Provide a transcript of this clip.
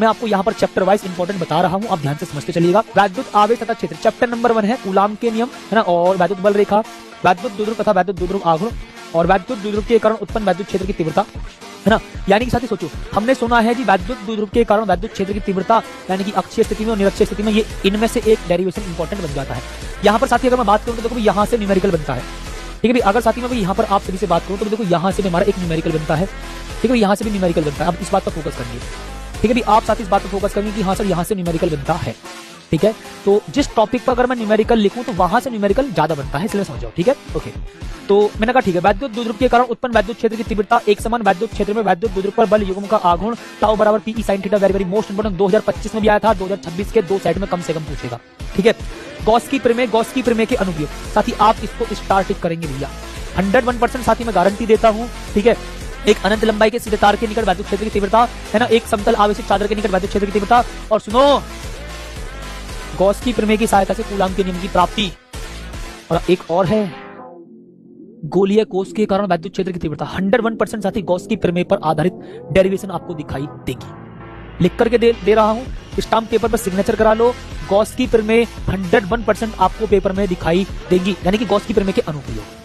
मैं आपको यहाँ पर चैप्टर वाइज इंपॉर्टेंट बता रहा हूँ, आप ध्यान से समझते चलिएगा। वैद्युत आवेश तथा क्षेत्र, चैप्टर नंबर 1 है कूलाम के नियम, है ना, और वैद्युत बल रेखा, वैद्युत द्विध्रुव तथा वैद्युत द्विध्रुव आघूर्ण, और वैद्युत द्विध्रुव के कारण उत्पन्न वैद्युत क्षेत्र की तीव्रता, है ना। यानी कि साथी सोचो, हमने सुना है जी वैद्युत द्विध्रुव के कारण वैद्युत क्षेत्र की तीव्रता, यानी कि अक्षीय स्थिति में और निरक्षीय स्थिति में, ये इनमें से एक डेरिवेशन इंपॉर्टेंट बन जाता है। यहाँ पर साथी अगर मैं बात करूँ तो देखो यहाँ से न्यूमेरिकल बनता है, ठीक है भाई। अगर साथी मैं भाई यहाँ पर आप सभी से बात करूँ तो देखो यहाँ से हमारा एक न्यूमेरिकल बनता है, ठीक है, यहाँ से भी न्यूमेरिकल बनता है। अब इस बात पर फोकस करिए, ठीक है भाई, आप साथ इस बात पर फोकस करेंगे कि हाँ सर यहाँ से न्यूमेरिकल बनता है, ठीक है। तो जिस टॉपिक पर अगर मैं न्यूमेरिकल लिखूं तो वहां से न्यूमेरिकल ज्यादा बनता है, इसलिए समझ जाओ, ठीक है, ओके। तो मैंने कहा ठीक है, वैद्युत द्विध्रुव के कारण उत्पन्न वैद्युत क्षेत्र की तीव्रता, एक समान वैद्युत क्षेत्र में वैद्युत द्विध्रुव पर बल युग्म का आघूर्ण टाउ बराबर P sin theta, very very most important, 2025 में भी आया था, 2026 के 2 सेट में कम से कम पूछेगा, ठीक है। गॉस की प्रमेय के अनुप्रयोग, साथ ही आप इसको स्टार टिक करेंगे भैया, 101% साथी मैं गारंटी देता हूं, ठीक है। एक अनंत लंबाई के सीधे तार के निकट वैद्युत क्षेत्र की तीव्रता, है ना, एक समतल आवेशित चादर के निकट वैद्युत क्षेत्र की तीव्रता, और सुनो गॉस की प्रमेय की सहायता से कूलाम के नियम की प्राप्ति, और एक और है गोलीय कोष के कारण वैद्युत क्षेत्र की तीव्रता। 101% साथी गॉस की प्रमेय पर आधारित डेरिवेशन आपको दिखाई देगी, लिख करके दे रहा हूं, स्टाम्प पेपर पर सिग्नेचर करा लो। गॉस की प्रमेय 101% आपको पेपर में दिखाई देगी, यानी कि गॉस की प्रमेय के अनुप्रयोग।